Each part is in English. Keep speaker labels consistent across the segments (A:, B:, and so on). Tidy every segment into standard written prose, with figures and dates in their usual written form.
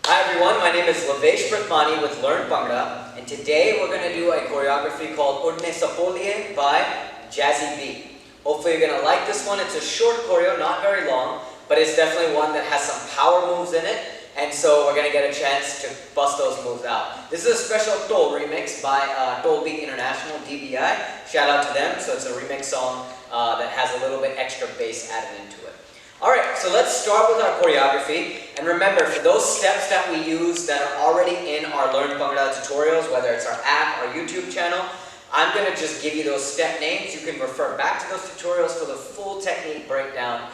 A: Hi everyone, my name is with Learn Bhangra, and today we're going to do a choreography called Udhne Sapoliye by Jazzy. Hopefully you're going to like this one. It's a short choreo, not very long, but it's definitely one that has some power moves in it, and so we're going to get a chance to bust those moves out. This is a special Tol remix by Tol Beat International, DBI. Shout out to them. So it's a remix song that has a little bit extra bass added into it. Alright, so let's start with our choreography, and remember, for those steps that we use that are already in our Learn Bhangra tutorials, whether it's our app or YouTube channel, I'm going to just give you those step names. You can refer back to those tutorials for the full technique breakdown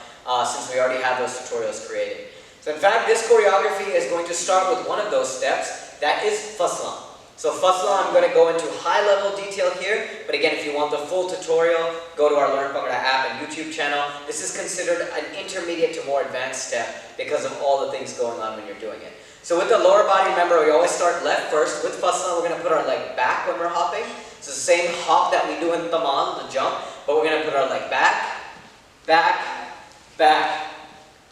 A: since we already have those tutorials created. So in fact, this choreography is going to start with one of those steps, that is Faslaan. So Faslaan, I'm going to go into high-level detail here, but again, if you want the full tutorial, go to our Learn Bhangra app and YouTube channel. This is considered an intermediate to more advanced step because of all the things going on when you're doing it. So with the lower body, remember, we always start left first. With Faslaan, we're going to put our leg back when we're hopping. So the same hop that we do in Tamal, the jump, but we're going to put our leg back, back, back,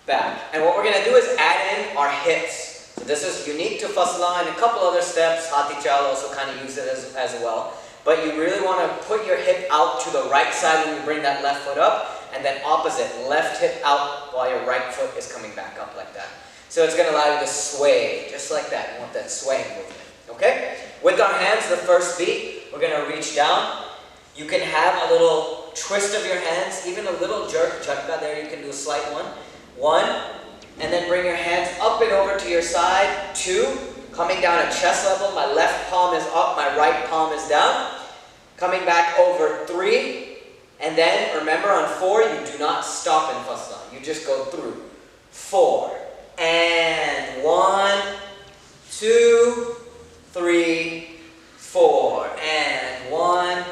A: back. And what we're going to do is add in our hips. So this is unique to Faslaan and a couple other steps. Hati Chal also kind of use it as well. But you really want to put your hip out to the right side when you bring that left foot up, and then opposite, left hip out while your right foot is coming back up like that. So it's going to allow you to sway, just like that. You want that swaying movement, okay? With our hands, the first beat, we're going to reach down. You can have a little twist of your hands, even a little jerk, chakka there, you can do a slight one. One. And then bring your hands up and over to your side. 2, coming down at chest level. My left palm is up, my right palm is down. Coming back over. 3, and then remember on 4, you do not stop in Faslaan. You just go through. 4, and 1, 2, 3, 4, and 1,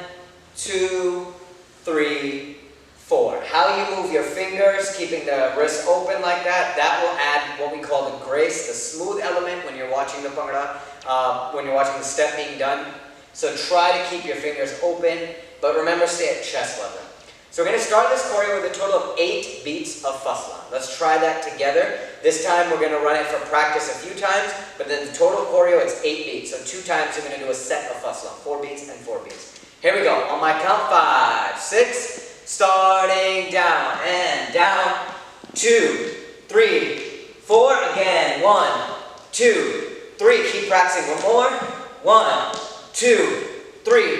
A: 2, 3, 4. How you move your fingers, keeping the wrist open like that, that will add what we call the grace, the smooth element when you're watching the Bhangra, when you're watching the step being done. So try to keep your fingers open, but remember, stay at chest level. So we're going to start this choreo with a total of 8 beats of Faslaan. Let's try that together. This time we're going to run it for practice a few times, but then the total choreo, it's 8 beats. So 2 times you're going to do a set of Faslaan, 4 beats and 4 beats. Here we go. On my count, 5, 6, starting down and down, 2, 3, 4, again, 1, 2, 3, keep practicing, one more, 1, 2, 3,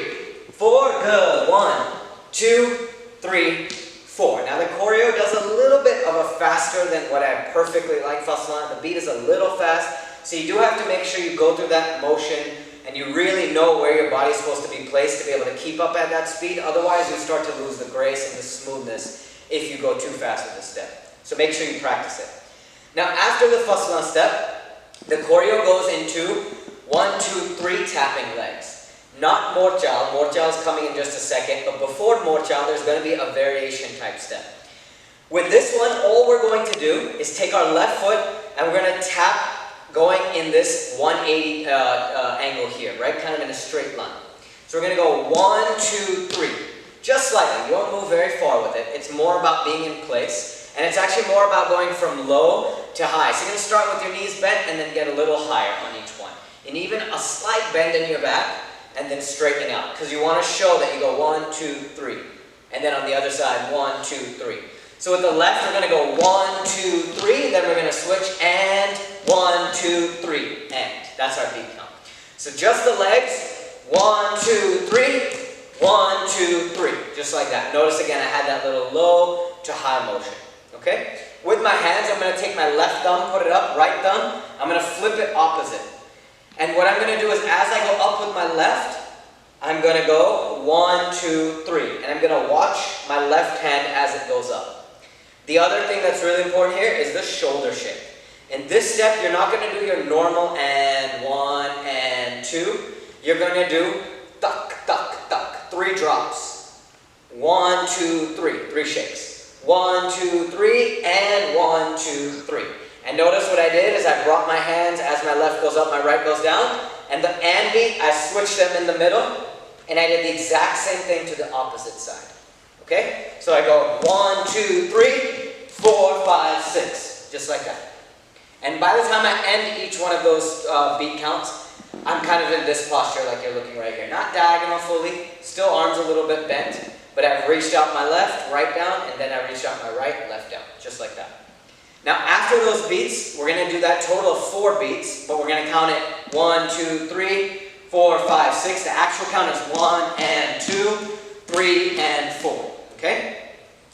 A: 4, good, 1, 2, 3, 4. Now the choreo does a little bit of a faster than what I perfectly like Faslaan. The beat is a little fast, so you do have to make sure you go through that motion and you really know where your body's supposed to be placed to be able to keep up at that speed. Otherwise, you start to lose the grace and the smoothness if you go too fast with this step. So make sure you practice it. Now, after the Faslaan step, the choreo goes into 1, 2, 3 tapping legs. Not Mor Chaal. Mor Chaal is coming in just a second, but before Mor Chaal, there's going to be a variation type step. With this one, all we're going to do is take our left foot and we're going to tap going in this 180 angle here, right? Kind of in a straight line. So we're going to go 1, 2, 3. Just slightly. You won't move very far with it. It's more about being in place. And it's actually more about going from low to high. So you're going to start with your knees bent and then get a little higher on each one. And even a slight bend in your back and then straightening out. Because you want to show that you go 1, 2, 3. And then on the other side, 1, 2, 3. So with the left, we're going to go 1, 2, 3. Then we're going to switch and 1, 2, 3, and that's our beat count. So just the legs, 1, 2, 3, 1, 2, 3, just like that. Notice again, I had that little low to high motion, okay? With my hands, I'm going to take my left thumb, put it up, right thumb, I'm going to flip it opposite. And what I'm going to do is, as I go up with my left, I'm going to go 1, 2, 3, and I'm going to watch my left hand as it goes up. The other thing that's really important here is the shoulder shake. In this step, you're not going to do your normal and 1 and 2. You're going to do tuck, tuck, tuck, 3 drops. 1, 2, 3, 3 shakes. 1, 2, 3, and 1, 2, 3. And notice what I did is I brought my hands as my left goes up, my right goes down. And the and beat, I switched them in the middle. And I did the exact same thing to the opposite side. Okay? So I go 1, 2, 3, 4, 5, 6. Just like that. And by the time I end each one of those beat counts, I'm kind of in this posture like you're looking right here. Not diagonal fully, still arms a little bit bent, but I've reached out my left, right down, and then I reached out my right, left down, just like that. Now after those beats, we're going to do that total of 4 beats, but we're going to count it 1, 2, 3, 4, 5, 6. The actual count is 1 and 2, 3 and 4. Okay?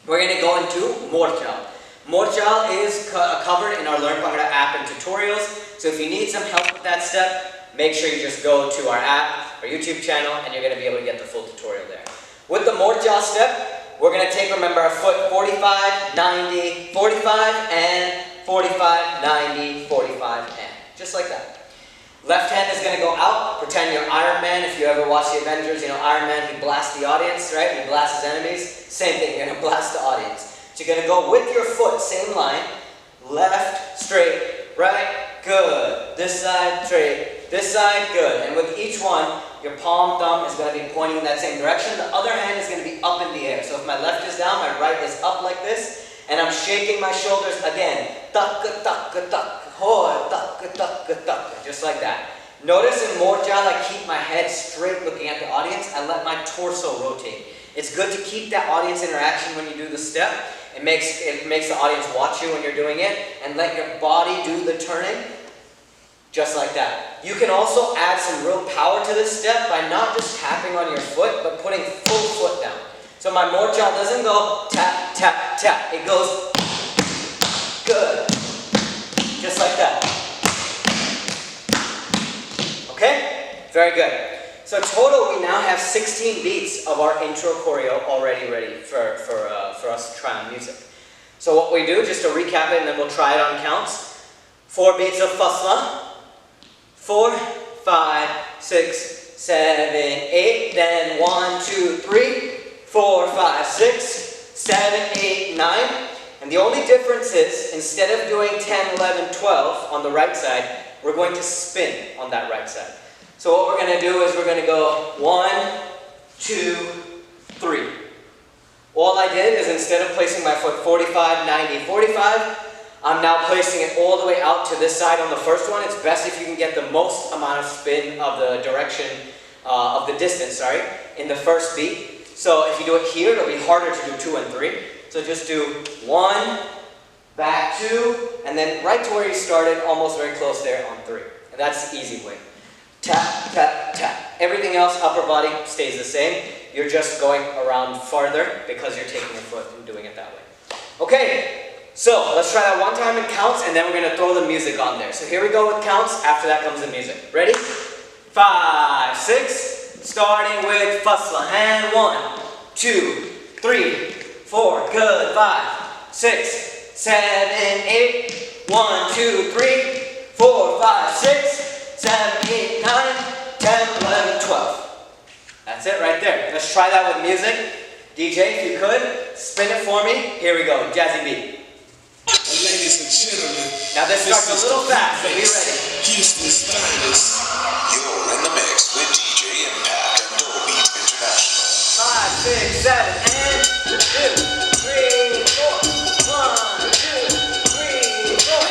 A: We're going to go into Mor Chaal. Mor Chaal is covered in our Learn Bhangra app and tutorials. So if you need some help with that step, make sure you just go to our app, our YouTube channel, and you're going to be able to get the full tutorial there. With the Mor Chaal step, we're going to take, remember, our foot 45, 90, 45, and 45, 90, 45, and. Just like that. Left hand is going to go out. Pretend you're Iron Man. If you ever watch the Avengers, you know Iron Man, he blasts the audience, right? He blasts his enemies. Same thing, you're going to blast the audience. So you're going to go with your foot, same line. Left, straight, right, good. This side, straight. This side, good. And with each one, your palm, thumb is going to be pointing in that same direction. The other hand is going to be up in the air. So if my left is down, my right is up like this. And I'm shaking my shoulders again. Takka, takka, takka, hoi, takka, takka, takka. Just like that. Notice in Mor Chaal, I keep my head straight looking at the audience. I let my torso rotate. It's good to keep that audience interaction when you do the step. It makes the audience watch you when you're doing it. And let your body do the turning. Just like that. You can also add some real power to this step by not just tapping on your foot, but putting full foot down. So my Mor Chaal doesn't go tap, tap, tap. It goes good. Just like that. Okay? Very good. So total, we now have 16 beats of our intro choreo already ready for us to try on music. So what we do, just to recap it, and then we'll try it on counts. 4 beats of Faslaan. 4, 5, 6, 7, 8, then 1, 2, 3, 4, 5, 6, 7, 8, 9. And the only difference is, instead of doing 10, 11, 12 on the right side, we're going to spin on that right side. So what we're going to do is we're going to go 1, 2, 3. All I did is, instead of placing my foot 45, 90, 45, I'm now placing it all the way out to this side on the first one. It's best if you can get the most amount of spin of the direction, of the distance, sorry, in the first beat. So if you do it here, it'll be harder to do 2 and 3. So just do 1, back 2, and then right to where you started, almost very close there on 3. And that's the easy way. Tap, tap, tap. Everything else, upper body, stays the same. You're just going around farther because you're taking your foot and doing it that way. Okay. So, let's try that one time in counts, and then we're going to throw the music on there. So here we go with counts, after that comes the music. Ready? 5, 6, starting with Faslaan. And 1, 2, 3, 4, good. 5, 6, 7, 8, 1, 2, 3, 4, 5, 6, 7, 8, 9, 10, 11, 12. That's it right there. Let's try that with music. DJ, if you could, spin it for me. Here we go, Jazzy beat.
B: Ladies and gentlemen,
A: now this starts a little fast, so be ready.
B: Houston's finest.
C: You're in the mix with DJ Impact and Dolby International.
A: 5, 6, 7, and 2, 3, 4, 1, 2, 3, 4.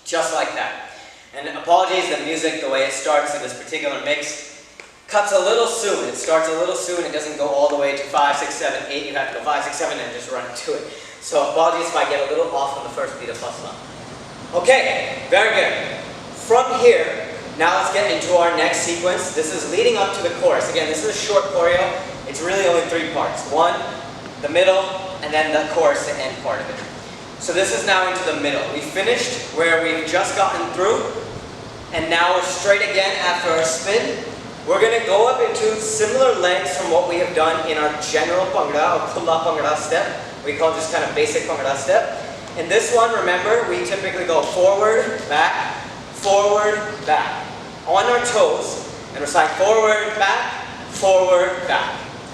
A: Just like that. And apologies, the music, the way it starts in this particular mix, cuts a little soon. It starts a little soon. It doesn't go all the way to 5, 6, 7, 8. You have to go 5, 6, 7 and just run into it. So apologies if I get a little off on the first beat of Faslaan. Okay, very good. From here, now let's get into our next sequence. This is leading up to the chorus. Again, this is a short choreo. It's really only 3 parts. 1, the middle, and then the chorus, the end part of it. So this is now into the middle. We finished where we've just gotten through, and now we're straight again after our spin. We're going to go up into similar lengths from what we have done in our general Bhangra or Khula Bhangra step. We call this kind of basic Bhangra step. In this one, remember, we typically go forward, back, on our toes, and we're saying forward, back,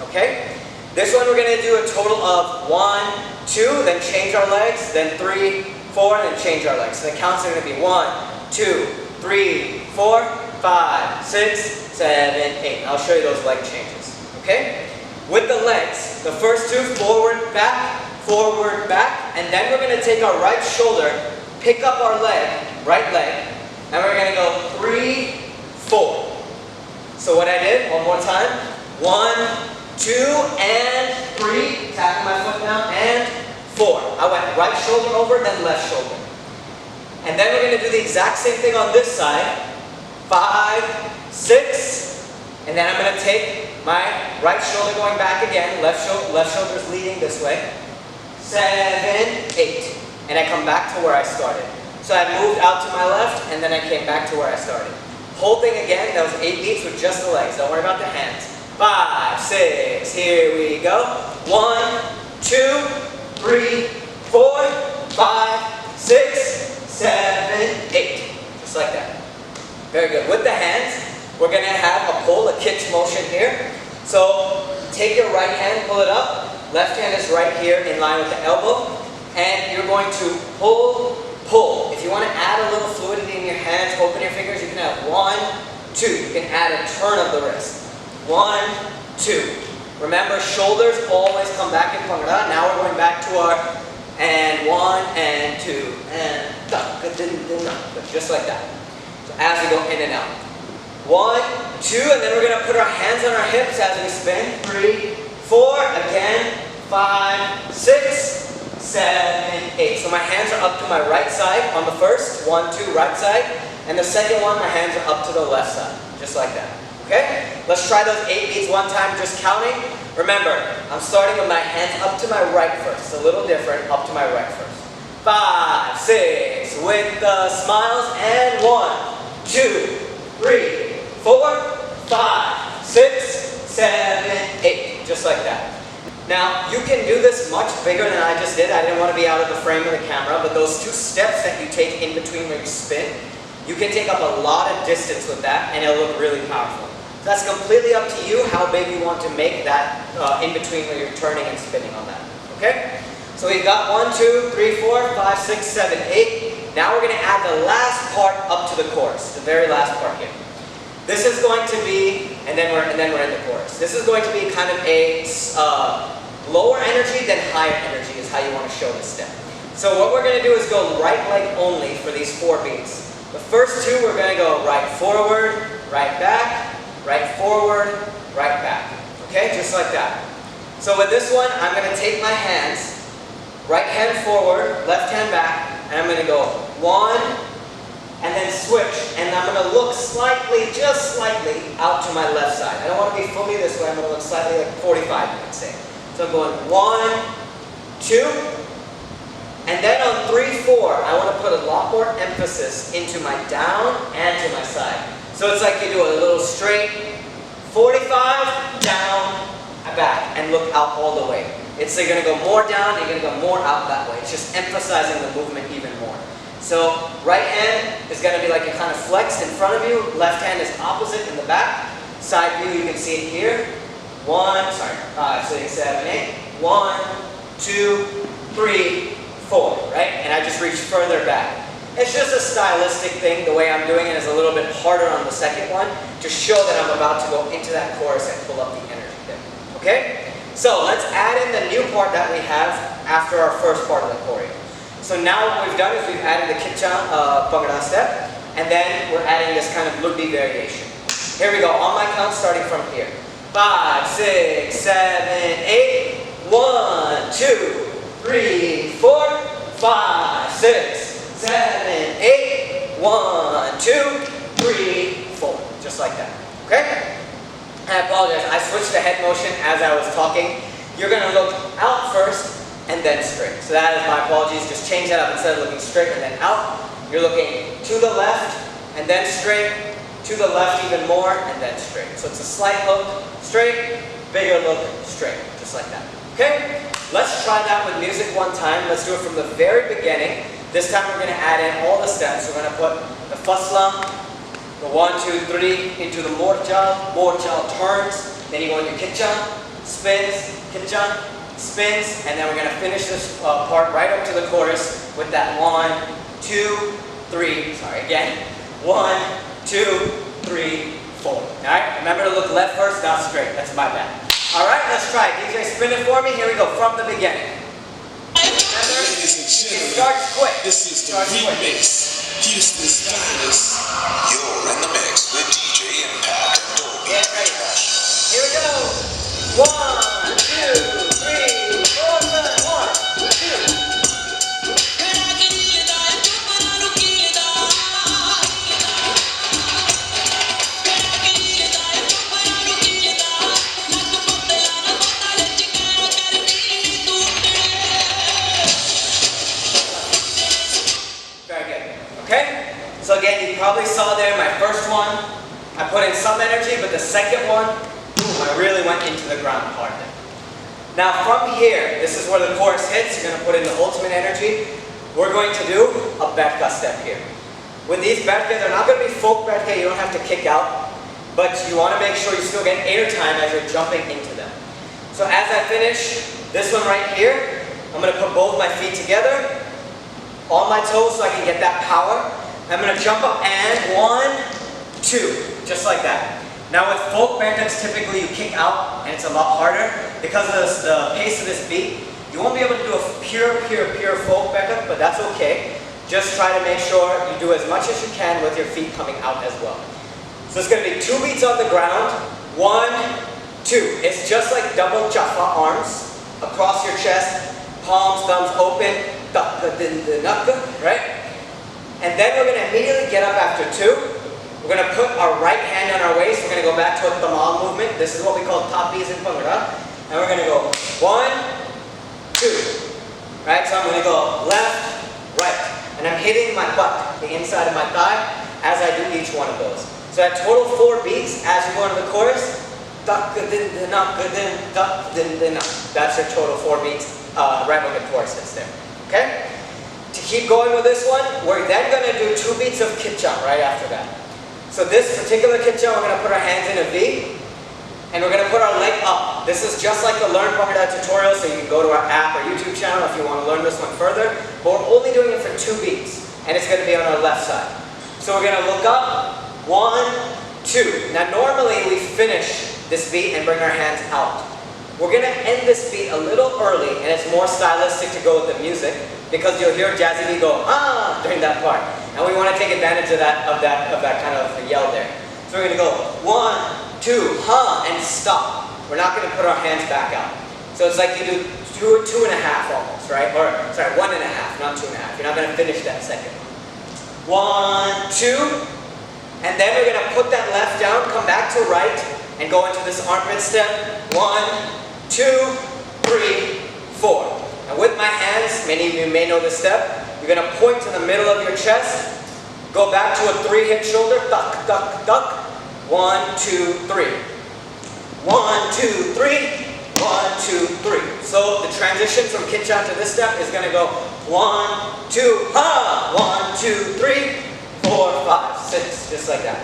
A: okay? This one we're going to do a total of 1, 2, then change our legs, then 3, 4, and then change our legs. So the counts are going to be 1, 2, 3, 4, 5, 6, 7, 8. I'll show you those leg changes, okay? with the legs. The first two, forward, back, and then we're going to take our right shoulder, pick up our leg, right leg, and we're going to go 3, 4. So what I did, one more time, 1, 2, and 3, tapping my foot down, and 4. I went right shoulder over, then left shoulder. And then we're going to do the exact same thing on this side, 5, 6, and then I'm going to take my right shoulder going back again, left shoulder is leading this way, 7, 8, and I come back to where I started. So I moved out to my left, and then I came back to where I started. Whole thing again, that was 8 beats with just the legs. Don't worry about the hands. 5, 6, here we go. 1, 2, 3, 4, 5, 6, 7, 8. Just like that. Very good. With the hands, we're going to have a pull, a kick motion here. So take your right hand, pull it up. Left hand is right here in line with the elbow. And you're going to pull, pull. If you want to add a little fluidity in your hands, open your fingers, you can have 1, 2. You can add a turn of the wrist. 1, 2. Remember, shoulders always come back in Bhangra. Now we're going back to our and 1 and 2 and just like that. So as we go in and out. 1, 2, and then we're going to put our hands on our hips as we spin. 3, 4, again, 5, 6, 7, 8. So my hands are up to my right side on the first, 1, 2, right side, and the second one, my hands are up to the left side, just like that. Okay? Let's try those 8 beats one time, just counting. Remember, I'm starting with my hands up to my right first. It's a little different, up to my right first. 5, 6, with the smiles, and 1, 2, 3, 4, 5, 6, 7, 8. Just like that. Now, you can do this much bigger than I just did. I didn't want to be out of the frame of the camera, but those 2 steps that you take in between when you spin, you can take up a lot of distance with that, and it'll look really powerful. So that's completely up to you how big you want to make that in between when you're turning and spinning on that. Okay? So we've got 1, 2, 3, 4, 5, 6, 7, 8. Now we're going to add the last part up to the chorus, the very last part here. This is going to be, and then we're in the chorus. This is going to be kind of a lower energy than higher energy is how you want to show this step. So what we're going to do is go right leg only for these 4 beats. The first 2 we're going to go right forward, right back, right forward, right back. Okay, just like that. So with this one, I'm going to take my hands, right hand forward, left hand back, and I'm going to go 1, and then switch, and I'm going to look slightly, just slightly, out to my left side. I don't want to be fully this way, I'm going to look slightly like 45, you can say. So I'm going 1, 2, and then on 3, 4, I want to put a lot more emphasis into my down and to my side. So it's like you do a little straight, 45, down, back, and look out all the way. It's you're going to go more down, you're going to go more out that way. It's just emphasizing the movement even more. So right hand is going to be like you kind of flexed in front of you. Left hand is opposite in the back. Side view, you can see it here. 1, 5, 6, 7, 8. 1, 2, 3, 4, right? And I just reach further back. It's just a stylistic thing. The way I'm doing it is a little bit harder on the second one to show that I'm about to go into that chorus and pull up the energy there. Okay? So let's add in the new part that we have after our first part of the choreo. So now what we've done is we've added the Khichaan Bhangra step, and then we're adding this kind of Luddi variation. Here we go, on my count starting from here. 5, 6, 7, 8. 1, 2, 3, 4, 5, 6, 7, 8. 1, 2, 3, 4. Just like that. Okay? I apologize, I switched the head motion as I was talking. You're going to look out first and then straight. So that is my apologies. Just change that up. Instead of looking straight and then out, you're looking to the left and then straight, to the left even more, and then straight. So it's a slight look straight, bigger look straight, just like that. Okay? Let's try that with music one time. Let's do it from the very beginning. This time we're going to add in all the steps. We're going to put the Faslaan, the 1, 2, 3 into the Mor Chaal turns. Then you go into Khichaan, spins, Khichaan, spins, and then we're going to finish this part right up to the chorus with that 1, 2, 3. Sorry, again. 1, 2, 3, 4. Alright? Remember to look left first, not straight. That's my bad. Alright, let's try it. DJ, spin it for me. Here we go, from the beginning. Remember,
B: Ladies and
A: it
B: gentlemen,
A: starts quick.
B: this is the remix. Houston's finest.
C: You're in the mix with DJ Impact and Dolby
A: Get ready.
C: International.
A: Here we go. 1, 2, 3, 4, 1, 2. Okay? So again, you probably saw there my first one, I put in some energy, but the second one, boom, I really went into the ground part there. Now from here, this is where the chorus hits, you're going to put in the ultimate energy. We're going to do a Bethke step here. With these Bethke, they're not going to be folk Bethke, you don't have to kick out, but you want to make sure you still get air time as you're jumping into them. So as I finish this one right here, I'm going to put both my feet together, on my toes so I can get that power. I'm going to jump up and 1, 2, just like that. Now with folk Bethke, typically you kick out and it's a lot harder. Because of the pace of this beat, you won't be able to do a pure folk Bethke, but that's okay. Just try to make sure you do as much as you can with your feet coming out as well. So it's going to be 2 beats on the ground, 1, 2. It's just like double Chaffa arms across your chest, palms, thumbs open, right? And then we're going to immediately get up after 2. We're going to put our right hand on our waist. We're going to go back to a tamal movement. This is what we call Thaapiyan in Bhangra. And we're going to go 1, 2. Right? So I'm going to go left, right. And I'm hitting my butt, the inside of my thigh, as I do each one of those. So at total 4 beats, as you go into the chorus, that's your total 4 beats right when the chorus hits there. Okay? To keep going with this one, we're then going to do 2 beats of Khichaan right after that. So this particular Khichaan, we're going to put our hands in a V, and we're going to put our leg up. This is just like the Learn Bhangra tutorial, so you can go to our app or YouTube channel if you want to learn this one further. But we're only doing it for 2 beats, and it's going to be on our left side. So we're going to look up, 1, 2. Now normally we finish this beat and bring our hands out. We're going to end this beat a little early, and it's more stylistic to go with the music, because you'll hear Jazzy B go, ah, during that part. And we want to take advantage of that kind of yell there. So we're going to go 1, 2, huh, and stop. We're not going to put our hands back out. So it's like you do 2.5 almost, right? Or, sorry, 1.5, not 2.5. You're not going to finish that second. 1, 2, and then we're going to put that left down, come back to right, and go into this armpit step. 1, 2, 3, 4. And with my hands, many of you may know this step, you're going to point to the middle of your chest, go back to a 3-hit shoulder, duck, duck, duck. 1, 2, 3. 1, 2, 3. 1, 2, 3. So the transition from Khichaan to this step is going to go 1, 2, ha! 1, 2, 3, 4, 5, 6, just like that.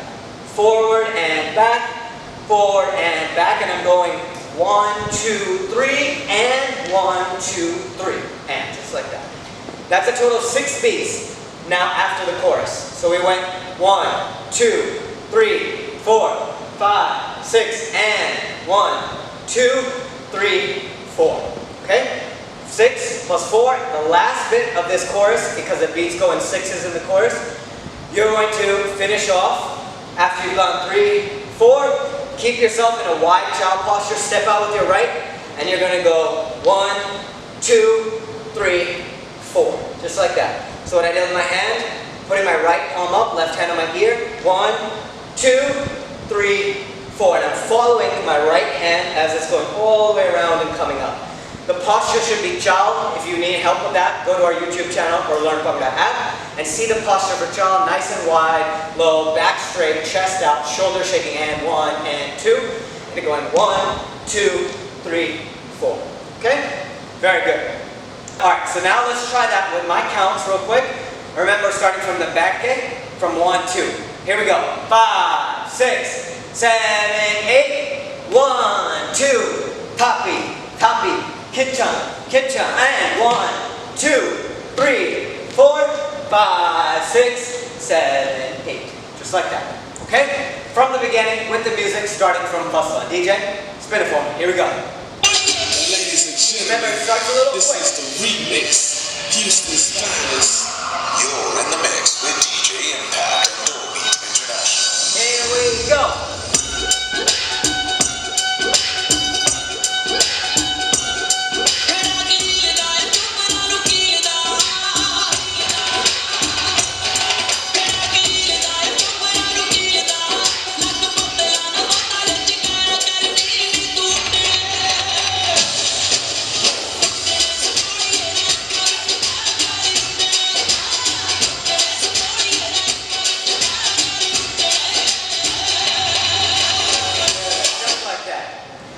A: Forward and back, and I'm going 1, 2, 3, and 1, 2, 3, and just like that. That's a total of 6 beats now after the chorus. So we went 1, 2, 3, 4, 5, 6, and 1, 2, 3, 4. Okay? 6 plus 4, the last bit of this chorus, because the beats go in 6s in the chorus, you're going to finish off after you've gone 3, 4. Keep yourself in a wide child posture, step out with your right, and you're going to go 1, 2, 3, 4. Just like that. So what I did with my hand, putting my right palm up, left hand on my ear. 1, 2, 3, 4. And I'm following my right hand as it's going all the way around and coming up. The posture should be Chaal. If you need help with that, go to our YouTube channel or Learn Bhangra App and see the posture for Chaal, nice and wide, low, back straight, chest out, shoulder shaking, and 1 and 2. And going 1, 2, 3, 4. Okay? Very good. Alright, so now let's try that with my counts real quick. Remember, starting from the back kick, from 1, 2. Here we go. 5, 6, 7, 8. 1, 2. Thaapi, Thaapi. Khichaan, Khichaan, and 1, 2, 3, 4, 5, 6, 7, 8. Just like that. Okay? From the beginning with the music starting from Faslaan. DJ, Spin it for me. Here we go.
B: Ladies and
A: Remember,
B: gentlemen,
A: it starts a little
B: this
A: quick.
B: is the remix. Houston's finest.
C: You're in the mix with DJ Impact and Dolby International.
A: Here we go.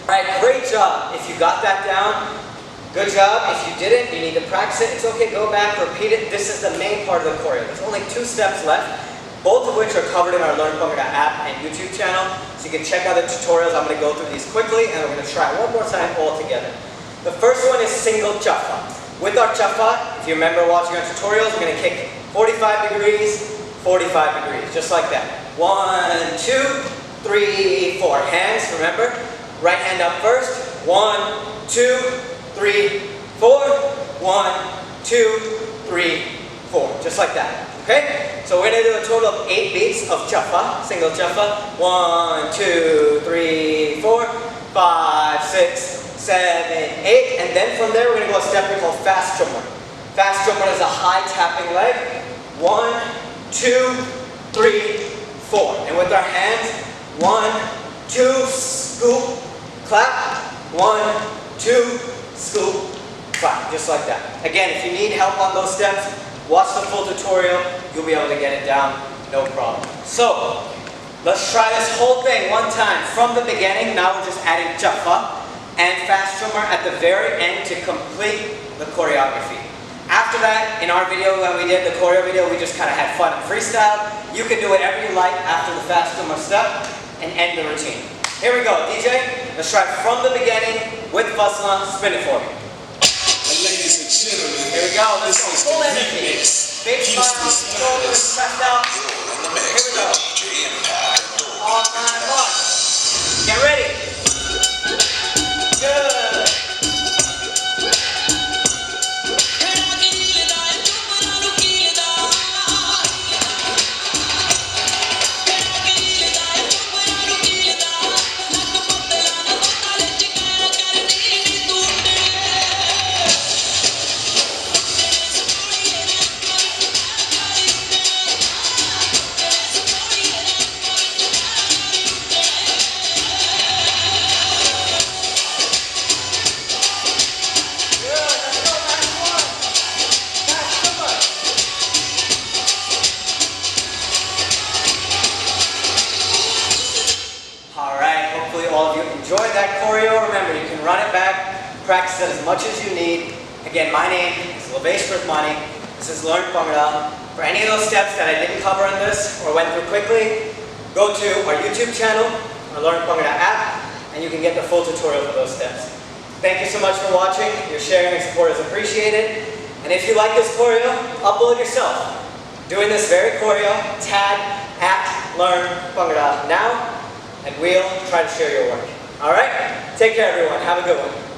A: Alright, great job. If you got that down, good job. If you didn't, you need to practice it. It's okay, go back, repeat it. This is the main part of the choreo. There's only 2 steps left, both of which are covered in our Learn Bhangra App and YouTube channel. So you can check out the tutorials. I'm going to go through these quickly and we're going to try one more time all together. The first one is single Chaffa. With our Chaffa, if you remember watching our tutorials, we're going to kick 45 degrees, 45 degrees, just like that. 1, 2, 3, 4. Hands, remember? Right hand up first. 1, 2, 3, 4. 1, 2, 3, 4. Just like that. Okay? So we're going to do a total of 8 beats of Chaffa, single Chaffa. 1, 2, 3, 4, 5, 6, 7, 8. And then from there we're going to go a step we call fast Jhummar. Fast Jhummar is a high tapping leg. 1, 2, 3, 4. And with our hands, 1, 2, scoop, clap, 1, 2, scoop, clap, just like that. Again, if you need help on those steps, watch the full tutorial, you'll be able to get it down, no problem. So, let's try this whole thing one time from the beginning. Now we're just adding Chaffa and fast Jhummar at the very end to complete the choreography. After that, in our video, when we did the choreo video, we just kind of had fun and freestyle. You can do whatever you like after the fast Jhummar step and end the routine. Here we go, DJ. Let's try from the beginning with Faslaan. Spin it for me.
B: Ladies and gentlemen,
A: Here we go. Let's go.
B: this is
A: Full
B: the
A: energy.
B: remix.
A: Big smile,
B: Houston's
A: shoulders
B: finest.
A: pressed out.
C: You're in the
A: Here
C: mix
A: we
C: with
A: go.
C: DJ Impact and Dolby
A: All time on. Get ready. Good. Enjoy that choreo. Remember, you can run it back, practice it as much as you need. Again, my name is Lavesh Prathmani. This is Learn Bhangra. For any of those steps that I didn't cover in this or went through quickly, go to our YouTube channel, our Learn Bhangra app, and you can get the full tutorial for those steps. Thank you so much for watching. Your sharing and support is appreciated. And if you like this choreo, upload yourself. Doing this very choreo, tag @Learn Bhangra now, and we'll try to share your work. All right? Take care, everyone. Have a good one.